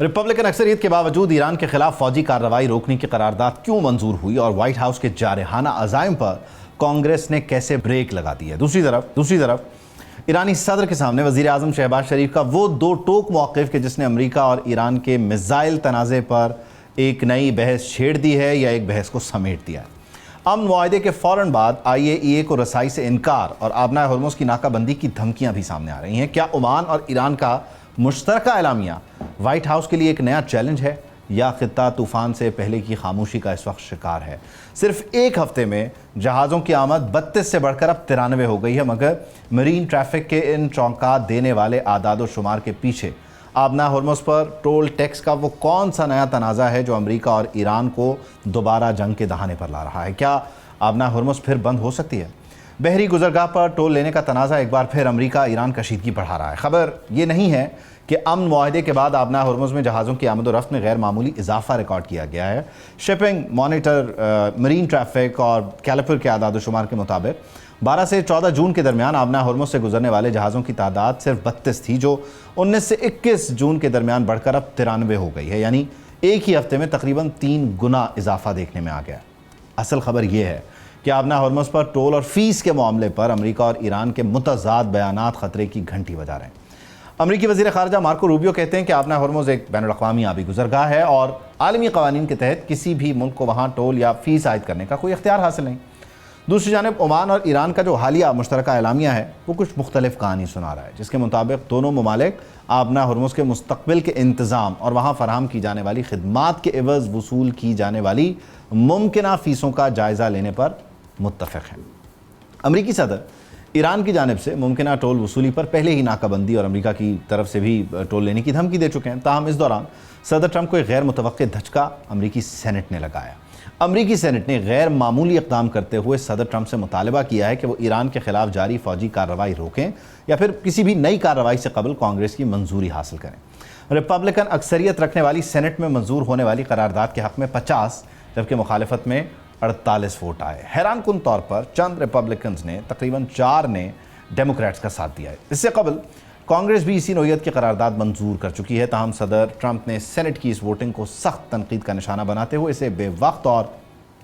Republican अक्सरियत के बावजूद ईरान के खिलाफ फौजी कार्रवाई रोकने की करारदाद क्यों मंजूर हुई और व्हाइट हाउस के जारहाना अज़ाइम पर कांग्रेस ने कैसे ब्रेक लगा दी है। दूसरी तरफ ईरानी सदर के सामने वज़ीर आज़म शहबाज शरीफ का वो दो टोक मौक़िफ़ कि जिसने अमेरिका और ईरान के मिसाइल तनाज़े पर एक नई बहस छेड़ दी है या एक बहस को समेट दिया है। अमन मुआहदे के फ़ौरन बाद IAEA को रसाई से इनकार और आबना हरमुज़ की नाकाबंदी की धमकियां भी सामने आ रही हैं। क्या ओमान और ईरान का मुश्तरका एलामिया व्हाइट हाउस के लिए एक नया चैलेंज है या खित्ता तूफ़ान से पहले की खामोशी का इस वक्त शिकार है? सिर्फ एक हफ्ते में जहाज़ों की आमद 32 से बढ़कर अब 93 हो गई है, मगर मरीन ट्रैफिक के इन चौंका देने वाले आदाद शुमार के पीछे आबना हरमुज़ पर टोल टैक्स का वो कौन सा नया तनाज़ा है जो अमेरिका और ईरान को दोबारा जंग के दहाने पर ला रहा है? क्या आबना हरमुज़ फिर बंद हो सकती है? बहरी गुजरगाह पर टोल लेने का तनाज़ा एक बार फिर अमेरिका ईरान कशीदगी बढ़ा रहा है। खबर ये नहीं है कि अमन मुआहदे के बाद आबना हरमुज़ में जहाज़ों की आमद व रफ्त में गैर मामूली इजाफा रिकॉर्ड किया गया है। शिपिंग मॉनिटर मरीन ट्रैफिक और कैलिपर के आदाद शुमार के मुताबिक 12 से 14 जून के दरमियान आबना हरमुज़ से गुजरने वाले जहाज़ों की तादाद सिर्फ 32 थी, जो 19 से 21 जून के दरमियान बढ़कर अब 93 हो गई है। यानी एक ही हफ्ते में तकरीबन 3 गुना इजाफा देखने में आ गया। असल खबर यह है कि आबना हरमुज़ पर टोल और फीस के मामले पर अमेरिका और ईरान के मुतज़ाद बयानात खतरे की घंटी बजा रहे हैं। अमरीकी वज़ीर ख़ारजा मार्को रूबियो कहते हैं कि आबना हरमुज़ एक बैनुल-अक़वामी आबी गुज़रगाह है और आलमी क़वानीन के तहत किसी भी मुल्क को वहाँ टोल या फ़ीस आयद करने का कोई इख्तियार हासिल नहीं। दूसरी जानिब ओमान और ईरान का जो हालिया मुश्तरका एलामिया है वो कुछ मुख्तलिफ कहानी सुना रहा है, जिसके मुताबिक दोनों ममालिक आबना हरमुज़ के मुस्तक़बिल के इंतज़ाम और वहाँ फ़राहम की जाने वाली खिदमात के एवज़ वसूल की जाने वाली मुमकिना फ़ीसों का जायज़ा लेने पर मुत्तफ़िक़ हैं। अमरीकी सदर ईरान की जानिब से मुमकिना टोल वसूली पर पहले ही नाकाबंदी और अमेरिका की तरफ से भी टोल लेने की धमकी दे चुके हैं। ताहम इस दौरान सदर ट्रंप को एक गैर मुतवक्के धचका अमरीकी सेनेट ने लगाया। अमरीकी सेनेट ने गैर मामूली इक़दाम करते हुए सदर ट्रंप से मुतालबा किया है कि वो ईरान के खिलाफ जारी फ़ौजी कार्रवाई रोकें या फिर किसी भी नई कार्रवाई से कबल कांग्रेस की मंजूरी हासिल करें। रिपब्लिकन अक्सरियत रखने वाली सेनेट में मंजूर होने वाली करारदाद के हक़ में 50 जबकि मुखालिफत में 48 वोट आए। हैरान कुन तौर पर चंद रिपब्लिकन्स ने तकरीबन 4 ने डेमोक्रेट्स का साथ दिया है। इससे कबल कांग्रेस भी इसी नौयत की करारदाद मंजूर कर चुकी है। ताहम सदर ट्रंप ने सेनेट की इस वोटिंग को सख्त तनकीद का निशाना बनाते हुए इसे बेवक्त और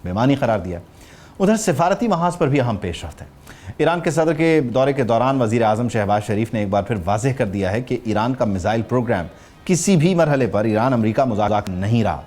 बेमानी करार दिया। उधर सिफारती महाज पर भी अहम पेशरफ्त है। ईरान के सदर के दौरे के दौरान वज़ीर आज़म शहबाज शरीफ ने एक बार फिर वाज़ेह कर दिया है कि ईरान का मिसाइल प्रोग्राम किसी भी मरहले पर ईरान अमेरिका मज़ाक नहीं रहा।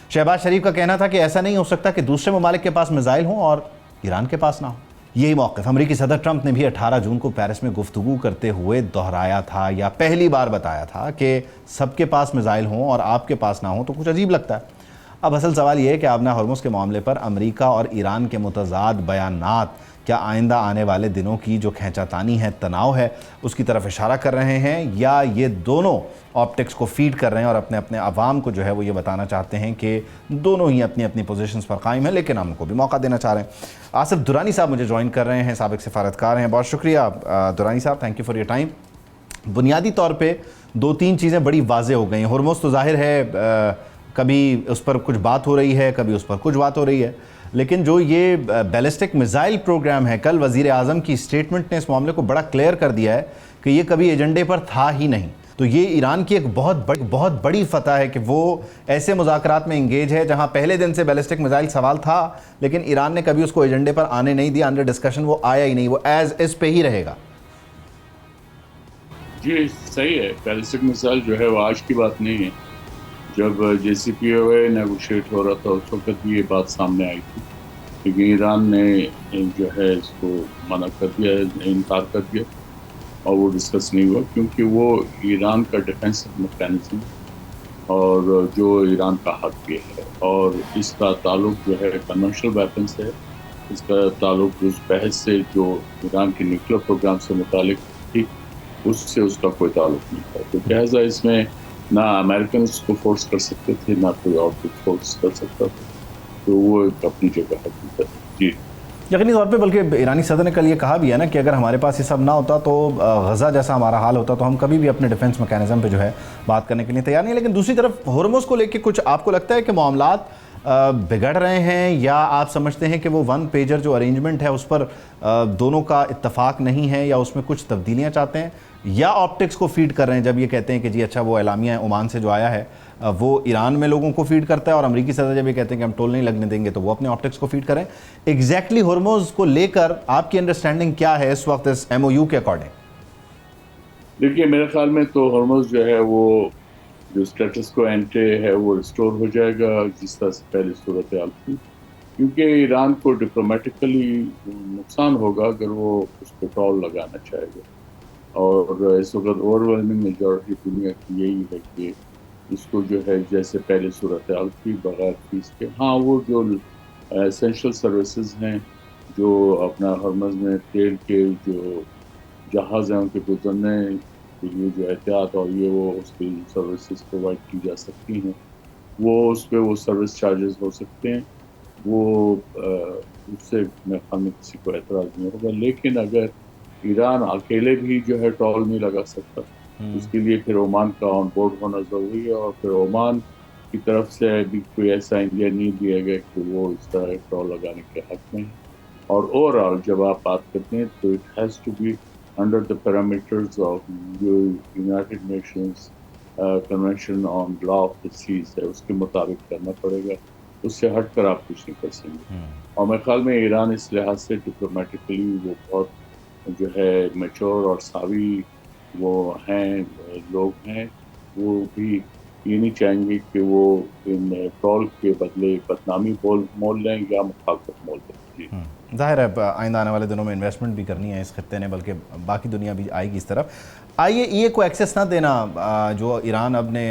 शहबाज शरीफ का कहना था कि ऐसा नहीं हो सकता कि दूसरे ममालिक के पास मिसाइल हों और ईरान के पास ना हो। यही मौक़िफ़ अमरीकी सदर ट्रंप ने भी 18 जून को पेरिस में गुफ्तगू करते हुए दोहराया था या पहली बार बताया था कि सबके पास मिसाइल हों और आपके पास ना हो तो कुछ अजीब लगता है। अब असल सवाल यह है कि आबना हरमुज़ के मामले पर अमेरिका और ईरान के मुतज़ाद बयानात क्या आइंदा आने वाले दिनों की जो खींचातानी है, तनाव है, उसकी तरफ इशारा कर रहे हैं या ये दोनों ऑप्टिक्स को फीड कर रहे हैं और अपने अपने अवाम को जो है वो ये बताना चाहते हैं कि दोनों ही अपनी अपनी पोजीशंस पर कायम हैं लेकिन हमको भी मौका देना चाह रहे हैं। आसिफ दुरानी साहब मुझे ज्वाइन कर रहे हैं, साबिक सफारतकार हैं। बहुत शुक्रिया दुरानी साहब, thank you for your time. बुनियादी तौर पर 2-3 चीज़ें बड़ी वाज़ेह हो गई हैं। हरमुज़ तो ज़ाहिर है कभी उस पर कुछ बात हो रही है, कभी उस पर कुछ बात हो रही है, लेकिन जो ये बैलिस्टिक मिसाइल प्रोग्राम है, कल वज़ीर आज़म की स्टेटमेंट ने इस मामले को बड़ा क्लियर कर दिया है कि ये कभी एजेंडे पर था ही नहीं। तो ये ईरान की एक बहुत बड़ी फतह है कि वो ऐसे मुज़ाकरात में इंगेज है जहां पहले दिन से बैलिस्टिक मिसाइल सवाल था लेकिन ईरान ने कभी उसको एजेंडे पर आने नहीं दिया, अंडर डिस्कशन वो आया ही नहीं, वो एज इस पे ही रहेगा। जी सही है, बैलिस्टिक मिसाइल जो है वो आज की बात नहीं है। जब JCPOA नेगोशिएट हो रहा था उस वक्त भी ये बात सामने आई थी, लेकिन ईरान ने जो है इसको मना कर दिया, इनकार कर दिया और वो डिस्कस नहीं हुआ क्योंकि वो ईरान का डिफेंसिव मैकेनिज्म और जो ईरान का हक भी है और इसका ताल्लुक जो है कन्वेंशनल वेपन से है, इसका ताल्लुक उस बहस से जो ईरान के न्यूक्लियर प्रोग्राम से मुतालिक थी उससे उसका कोई ताल्लुक नहीं था। तो लिहाजा इसमें ना अमेरिकन उसको फोर्स कर सकते थे ना कोई और कुछ फोर्स कर सकता था, तो वो अपनी जगह है। जी यकीनी तौर पे, बल्कि ईरानी सदर ने कल ये कहा भी है ना कि अगर हमारे पास ये सब ना होता तो गज़ा जैसा हमारा हाल होता तो हम कभी भी अपने डिफेंस मैकेनिज्म पे जो है बात करने के लिए तैयार नहीं। लेकिन दूसरी तरफ हरमुज़ को लेके कुछ आपको लगता है कि मामलात बिगड़ रहे हैं या आप समझते हैं कि वो 1 पेजर जो अरेंजमेंट है उस पर दोनों का इत्तफाक नहीं है या उसमें कुछ तब्दीलियाँ चाहते हैं या ऑप्टिक्स को फीड कर रहे हैं जब ये कहते हैं कि जी अच्छा वो एलामिया ओमान से जो आया है وہ ایران میں لوگوں کو فیڈ کرتا ہے اور امریکی صدر جب یہ کہتے ہیں کہ ہم ٹول نہیں لگنے دیں گے تو وہ اپنے آپٹکس کو فیڈ کریں. ایگزیکٹلی ہرمز کو لے کر آپ کی انڈرسٹینڈنگ کیا ہے اس وقت اس ایم او یو کے اکارڈنگ؟ دیکھیے میرے خیال میں تو ہرمز جو ہے وہ جو اسٹیٹس کو اینٹے ہے وہ ریسٹور ہو جائے گا جس طرح سے پہلی صورتحال تھی، کیونکہ ایران کو ڈپلومیٹیکلی نقصان ہوگا اگر وہ اس پہ ٹول لگانا چاہے گا. اور اس وقت اوور ویلمنگ میجورٹی دنیا کی یہی ہے کہ اس کو جو ہے جیسے پہلی صورتحال تھی بغیر فیس کے. ہاں وہ جو اسینشل سروسز ہیں جو اپنا ہرمز میں تیل کے جو جہاز ہیں ان کے گزرنے کے لیے جو احتیاط اور یہ وہ اس کی سروسز پرووائڈ کی جا سکتی ہیں، وہ اس پہ وہ سروس چارجز ہو سکتے ہیں، وہ اس سے میرے خیال میں کسی کو اعتراض نہیں ہوگا. لیکن اگر ایران اکیلے بھی جو ہے ٹول نہیں لگا سکتا، اس کے لیے پھر عمان کا آن بورڈ ہونا ضروری ہے، اور پھر عمان کی طرف سے بھی کوئی ایسا انڈیا نہیں دیا گیا کہ وہ اس طرح ٹول لگانے کے حق میں ہے. اور اوور آل جب آپ بات کرتے ہیں تو it has to be under the parameters of United Nations Convention on Law of the Seas ہے، اس کے مطابق کرنا پڑے گا، اس سے ہٹ کر آپ کچھ نہیں کر سکیں. اور میرے خیال میں ایران اس لحاظ سے ڈپلومیٹکلی وہ بہت جو ہے میچور اور ساوی وہ ہیں لوگ ہیں، وہ بھی یہ نہیں چاہیں گے کہ وہ ان ٹول کے بدلے بدنامی مول لیں یا مخالفت مول لیں. جی ظاہر ہے آئندہ آنے والے دنوں میں انویسٹمنٹ بھی کرنی ہے اس خطے نے، بلکہ باقی دنیا بھی آئے گی اس طرف. آئیے ای کو ایکسیس نہ دینا جو ایران اپنے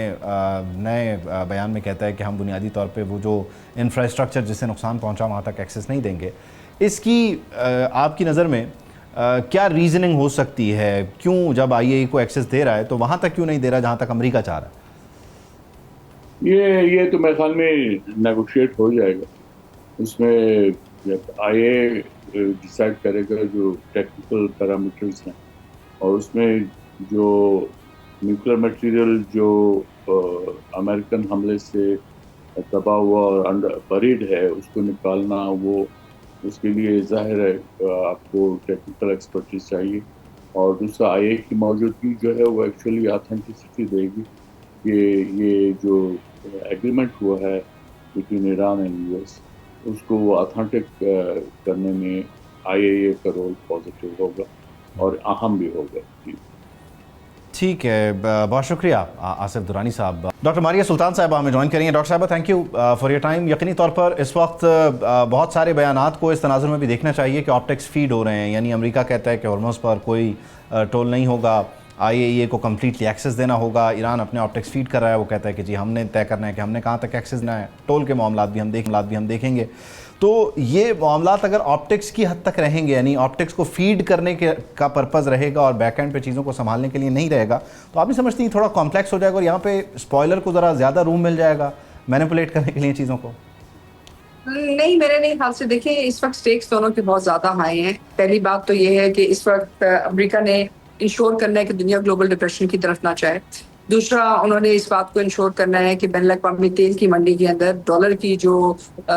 نئے بیان میں کہتا ہے کہ ہم بنیادی طور پہ وہ جو انفراسٹرکچر جس سے نقصان پہنچا وہاں تک ایکسیس نہیں دیں گے، اس کی آپ کی نظر میں کیا ریزننگ ہو سکتی ہے؟ کیوں جب آئی اے ای کو ایکسیس دے رہا ہے تو وہاں تک کیوں نہیں دے رہا جہاں تک امریکہ چاہ رہا ہے؟ یہ تو میرے خیال میں نیگوشیٹ ہو جائے گا. اس میں جب آئی اے ڈیسائیڈ کرے گا جو ٹیکنیکل پیرامیٹرز ہیں، اور اس میں جو نیوکلیر مٹیریل جو امریکن حملے سے تباہ ہوا اور بریڈ ہے اس کو نکالنا، وہ اس کے لیے ظاہر ہے آپ کو ٹیکنیکل ایکسپرٹیز چاہیے. اور دوسرا آئی اے کی موجودگی جو ہے وہ ایکچولی آتھینٹسٹی دے گی کہ یہ جو ایگریمنٹ ہوا ہے between Iran and U S, اس کو وہ اتھینٹک کرنے میں آئی اے کا رول پازیٹیو ہوگا اور اہم بھی ہوگا. ٹھیک ہے، بہت شکریہ آصف درانی صاحب. ڈاکٹر ماریہ سلطان صاحبہ ہمیں جوائن کریں گے. ڈاکٹر صاحبہ thank you for your time. یقینی طور پر اس وقت بہت سارے بیانات کو اس تناظر میں بھی دیکھنا چاہیے کہ آپٹکس فیڈ ہو رہے ہیں، یعنی امریکہ کہتا ہے کہ ہرمز پر کوئی ٹول نہیں ہوگا، آئی اے ای اے کو کمپلیٹلی ایکسیس دینا ہوگا. ایران اپنے آپٹکس فیڈ کر رہا ہے، وہ کہتا ہے کہ جی ہم نے طے کرنا ہے کہ ہم نے کہاں تک ایکسیس دینا ہے. ٹول کے معاملات بھی ہم دیکھیں گے. تو یہ معاملات اگر آپٹکس کی حد تک رہیں گے، یعنی آپٹکس کو فیڈ کرنے کا پرپز رہے گا اور بیک اینڈ پہ چیزوں کو سنبھالنے کے لیے نہیں رہے گا، تو آپ نہیں سمجھتی یہ تھوڑا کمپلیکس ہو جائے گا اور یہاں پہ اسپوائلر کو ذرا زیادہ روم مل جائے گا مینیپولیٹ کرنے کے لیے چیزوں کو؟ نہیں، میرے نہیں خیال سے. دیکھیں اس وقت سٹیکس دونوں کے بہت زیادہ ہائی ہیں. پہلی بات تو یہ ہے کہ اس وقت امریکہ نے انشور کرنا ہے کہ دنیا گلوبل ڈپریشن کی طرف نہ جائے. دوسرا انہوں نے اس بات کو انشور کرنا ہے کہ بین الاقوامی تیل کی منڈی کے اندر ڈالر کی جو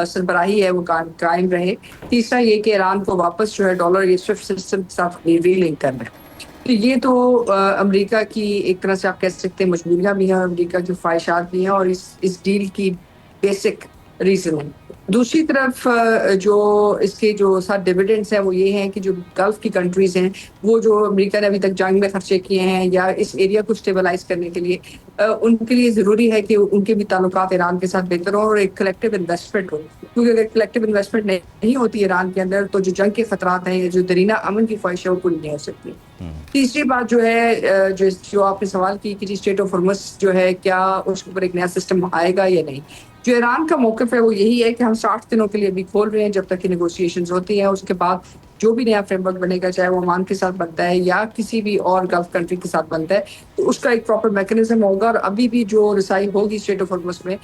سربراہی ہے وہ قائم رہے. تیسرا یہ کہ ایران کو واپس جو ہے ڈالر یہ سوئفٹ سسٹم کے ساتھ ری لنک کرنا ہے. تو یہ تو امریکہ کی ایک طرح سے آپ کہہ سکتے ہیں مجبوریاں بھی ہیں، امریکہ کی خواہشات بھی ہیں، اور اس ڈیل کی بیسک ریزن ہے. دوسری طرف جو اس کے جو ساتھ ڈیویڈنڈس ہیں وہ یہ ہیں کہ جو گلف کی کنٹریز ہیں وہ جو امریکہ نے ابھی تک جنگ میں خرچے کیے ہیں یا اس ایریا کو اسٹیبلائز کرنے کے لیے، ان کے لیے ضروری ہے کہ ان کے بھی تعلقات ایران کے ساتھ بہتر ہوں اور ایک کلیکٹیو انویسٹمنٹ ہو. کیونکہ اگر کلیکٹیو انویسٹمنٹ نہیں ہوتی ایران کے اندر تو جو جنگ کے خطرات ہیں یا جو درینہ امن کی خواہش ہے وہ پوری نہیں ہو سکتی. تیسری بات جو ہے جو آپ نے سوال کی کہ اسٹیٹ آف ہرمز جو ہے کیا اس کے اوپر ایک نیا سسٹم آئے گا یا نہیں. جو ایران کا موقف ہے وہ یہی ہے کہ ہم 60 دنوں کے لیے ابھی کھول رہے ہیں جب تک کہ نیگوشیشنز ہوتی ہیں. اس کے بعد جو بھی نیا فریم ورک بنے گا، چاہے وہ عمان کے ساتھ بنتا ہے یا کسی بھی اور گلف کنٹری کے ساتھ بنتا ہے، تو اس کا ایک پراپر میکنزم ہوگا. اور ابھی بھی جو رسائی ہوگی اسٹیٹ آف ہرمز میں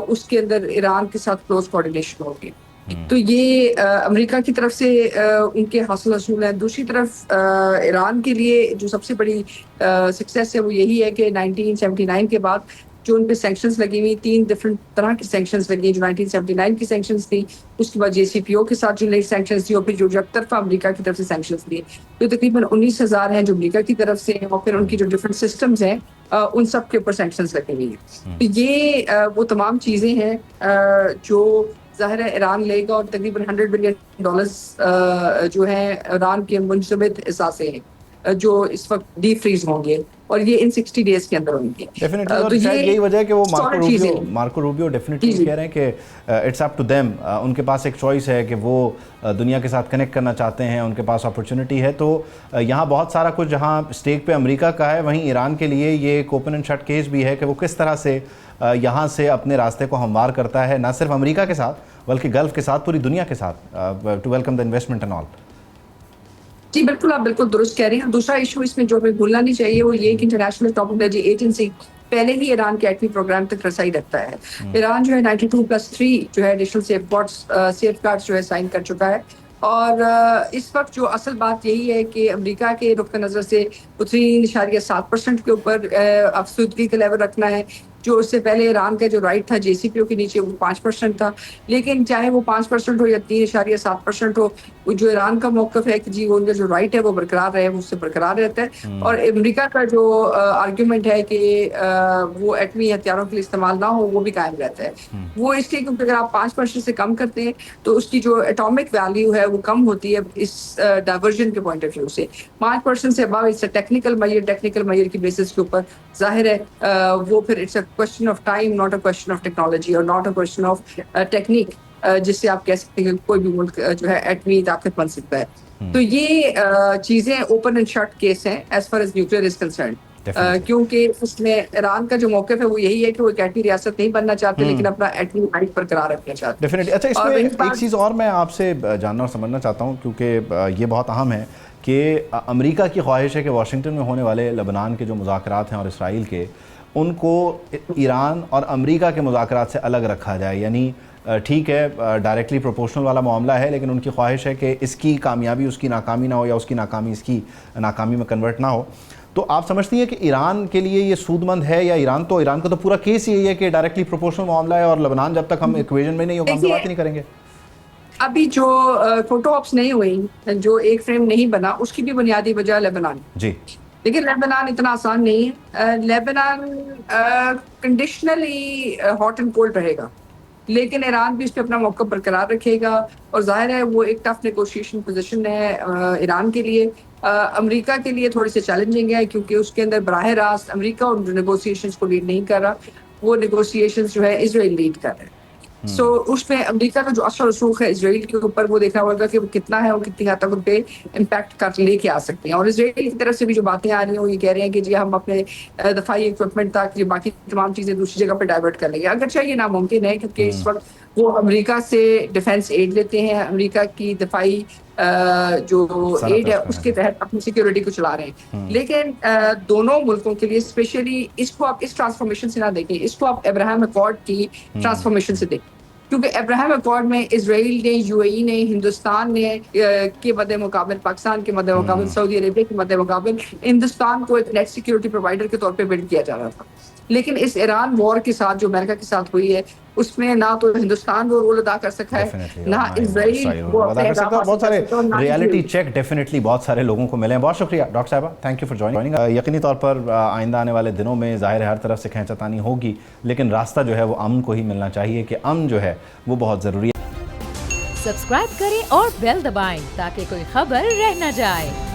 اس کے اندر ایران کے ساتھ کلوز کوآرڈینیشن ہوگی. تو یہ امریکہ کی طرف سے ان کے حاصل حصول ہے. دوسری طرف ایران کے لیے جو سب سے بڑی سکسیس ہے وہ یہی ہے کہ 1979 کے بعد جو ان پہ سینکشنز لگی ہوئی، 3 ڈفرنٹ طرح کی سینکشنز لگی ہیں. جو 1979 کی سینکشنز تھی، اس کے بعد جے سی پی او کے ساتھ جو نئی سینکشنز تھی، اور پھر جو یک طرفہ امریکہ کی طرف سے سینکشنز تھی، تو تقریباً 19,000 ہیں جو امریکہ کی طرف سے ہیں. اور پھر ان کی جو ڈفرنٹ سسٹمز ہیں उन सब के ऊपर सैंक्शंस लगे हुए हैं। तो ये वो तमाम चीज़ें हैं जो ज़ाहिर है ईरान लेगा, और तकरीबन $100 बिलियन जो है ईरान के मुंजमद असासे हैं जो इस वक्त डी फ्रीज होंगे, और ये इन 60 डेज के अंदर होंगे डेफिनेटली। और शायद यही वजह है कि वो मार्को रूबियो डेफिनेटली कह रहे हैं कि इट्स अप टू देम, उनके पास एक चॉइस है कि वो दुनिया के साथ कनेक्ट करना चाहते हैं, उनके पास अपॉर्चुनिटी है। तो यहाँ बहुत सारा कुछ जहाँ स्टेक पे अमेरिका का है, वहीं ईरान के लिए ये एक ओपन एंड शट केस भी है कि वो किस तरह से यहाँ से अपने रास्ते को हमवार करता है, ना सिर्फ अमेरिका के साथ बल्कि गल्फ के साथ, पूरी दुनिया के साथ, to welcome the investment and all. जी बिल्कुल, आप बिल्कुल दुरुस्त कह रही हैं। दूसरा इशू इसमें जो हमें भूलना नहीं चाहिए वो ये कि इंटरनेशनल एटॉमिक एनर्जी एजेंसी पहले ही ईरान के एटमी प्रोग्राम तक रसाई रखता है। ईरान जो है 92+3 जो है एडिशनल सेफगार्ड्स जो है साइन कर चुका है, और इस वक्त जो असल बात यही है कि अमेरिका के रुख नज़र से 3.7% के ऊपर अफसुदगी का लेवल रखना है। जो उससे पहले ईरान का जो राइट था JCPO के नीचे वो 5% था, लेकिन चाहे वो 5% हो या 3.7% हो, वो जो ईरान का मौक़िफ़ है कि जी उनका जो राइट है वो बरकरार रहे, वो उससे बरकरार रहता है। और अमेरिका का जो आर्ग्यूमेंट है कि वो एटमी हथियारों के लिए इस्तेमाल ना हो, वो भी कायम रहता है। वो इसलिए क्योंकि अगर आप 5% से कम करते हैं तो उसकी जो एटॉमिक वैल्यू है वो कम होती है इस डाइवर्जन के पॉइंट ऑफ व्यू से। 5% से अबव इट्स टेक्निकल मैयर की बेसिस के ऊपर जाहिर है वो फिर it's a question of time, not a question of technology और not a question of technique, जिससे आप कह सकते हैं कि कोई भी मुल्क जो है एटमी ताकत बन सकता है। तो ये चीजें ओपन एंड शट केस हैं as far as nuclear is concern, क्योंकि उसमें ईरान का जो मौक़िफ़ है वो यही है कि वो एक एटमी रियासत नहीं बनना चाहते, लेकिन अपना एटमी राइट बरकरार रखना चाहते हैं। डेफिनेटली। अच्छा, इसमें एक चीज़ और मैं आपसे जानना और समझना चाहता हूँ, क्योंकि ये बहुत अहम है कि अमेरिका की ख्वाहिश है कि वाशिंगटन में होने वाले लेबनान के जो मुज़ाकरात हैं और इसराइल के, उनको ईरान और अमेरिका के मुज़ाकरात से अलग रखा जाए। यानी ठीक है डायरेक्टली प्रोपोर्शनल वाला मामला है, लेकिन उनकी ख्वाहिश है कि इसकी कामयाबी उसकी नाकामी ना हो या उसकी नाकामी इसकी नाकामी में कन्वर्ट ना हो। तो आप समझती हैं कि ईरान के लिए ये सूदमंद है, या ईरान का तो पूरा केस यही है कि डायरेक्टली प्रोपोर्शनल मामला है और लेबनान जब तक हम इक्वेशन में नहीं होगा हम तो बात ही नहीं करेंगे। अभी जो फोटो ऑप्स नहीं हुई, जो एक फ्रेम नहीं बना, उसकी भी बुनियादी वजह लेबनान जी। लेकिन लेबनान इतना आसान नहीं है। Lebanon conditionally hot and cold रहेगा, लेकिन ईरान भी इस पर अपना मौका बरकरार रखेगा, और जाहिर है वो एक टफ नेगोशिएशन पोजीशन है ईरान के लिए। अमेरिका के लिए थोड़ी सी चैलेंजिंग है, क्योंकि उसके अंदर बराह रास्त अमेरिका उन नेगोशिएशंस को लीड नहीं कर रहा, वो नेगोशिएशंस जो है इजराइल लीड कर रहा है। सो उसमें अमेरिका का जो असर रसूख है इजराइल के ऊपर, वो देखना होगा कि वो कितना है और कितनी हद तक उन पे इम्पैक्ट कर लेके आ सकते हैं। और इजराइल की तरफ से भी जो बातें आ रही हैं वो ये कह रहे हैं कि जी हम अपने दफाई इक्विपमेंट तक बाकी तमाम चीज़ें दूसरी जगह पर डाइवर्ट कर लेंगे। अगरचे ये नामुमकिन है, क्योंकि इस वक्त वो अमेरिका से डिफेंस एड लेते हैं, अमेरिका की दफाई जो एड है उसके तहत अपनी सिक्योरिटी को चला रहे हैं। लेकिन दोनों मुल्कों के लिए स्पेशली इसको आप इस ट्रांसफॉर्मेशन से ना देखें, इसको आप अब्राहम अकॉर्ड की ट्रांसफॉर्मेशन से देखें, क्योंकि अब्राहम अकॉर्ड में इजराइल ने, यूएई ने, हिंदुस्तान ने के मद्दे मुकाबिल, पाकिस्तान के मद्दे मुकाबिल, सऊदी अरेबिया के मद्दे मुकाबिल हिंदुस्तान को एक नेट सिक्योरिटी प्रोवाइडर के तौर पे बिल्ड किया जा रहा था। लेकिन इस ईरान वॉर के साथ जो अमेरिका के साथ हुई है, उसमें ना तो हिंदुस्तान वो रोल अदा कर सका है, ना इजराइल वो अदा कर सकता। बहुत सारे रियलिटी चेक डेफिनेटली बहुत सारे लोगों को मिले हैं। बहुत शुक्रिया डॉक्टर साहिबा, थैंक यू फॉर जॉइनिंग। यकीनी तौर पर आइंदा आने वाले दिनों में ज़ाहिर है हर तरफ से खींचातानी होगी, लेकिन रास्ता जो है वो अमन को ही मिलना चाहिए, कि अमन जो है वो बहुत ज़रूरी है। सब्सक्राइब करें और बेल दबाएं ताकि कोई खबर रह न जाए।